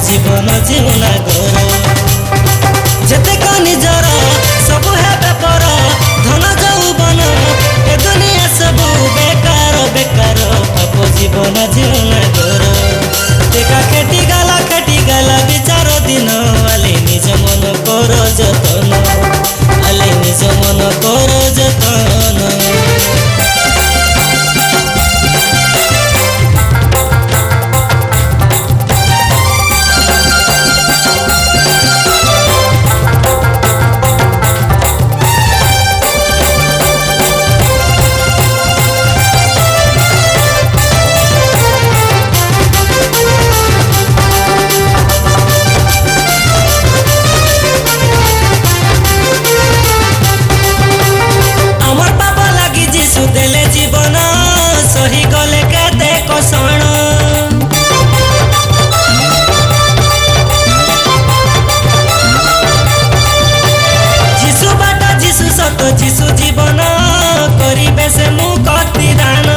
जीवन जीवना घर जेते निजर सबु है बेपर धन जौबन ए दुनिया सब बेकार बेकार पाप जीवन जीवना घर टेका खेटी गाला विचार दिन आले निज मन कर जतन आले निज मन कर जतन। जीशु जीवन करिबे से मु कति दान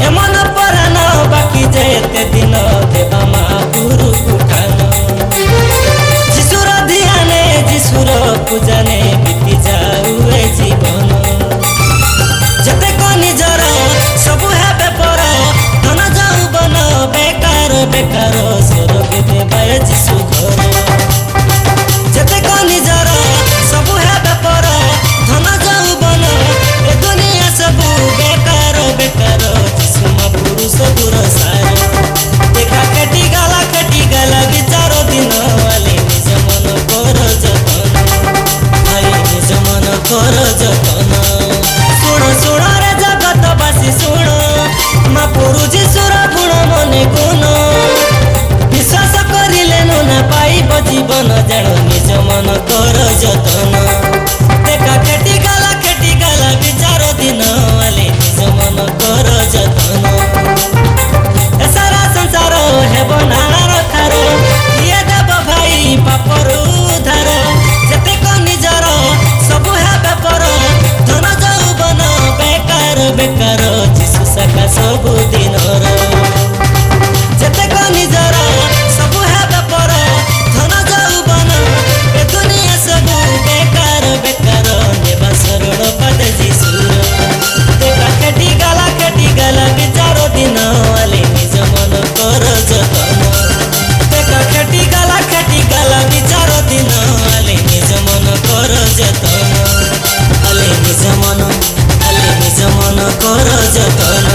एमन परान बाकी जेते दिन देवा मा गुरु उठान जीशुर ध्याने जीशुर पूजने बीती जाऊ ए जीवन जते निजर सब है बेपर धन जौबन बेकार बेकार स्वर्ग देवा जीशु घर जते निजर सब है बेपर धन जौबन ए दुनिया सब बेकार बेकार जीशु महापुरुष दूर सार देखा कटी गाला विचार दिन आले निज मन कर जतन आले निज मन कर जतन। सुण रे जगतवासी सुण महापुरु जीशुर गुण मने गुण विश्वास करिले न पाइब जीवन जान निज मन कर जतन देखा खेटी गाला विचार दिन आले निज मन कर जतन सारा संसार हेब नानार थार किए देव भाई पापर उधार जेते निजर सब है बेपर धन जौबन बेकार बेकार जीशु सखा सब दिनर जेते निजर सब है बेपर धन जौबन ए दुनिया सब बेकार बेकार नेबा शरण पद जीशुर देखा खेटी गाला विचार दिन आले निज मन कर जतन देखा खेटी गाला विचार दिन आले निज मन कर जतन आले निज मन कर जतन।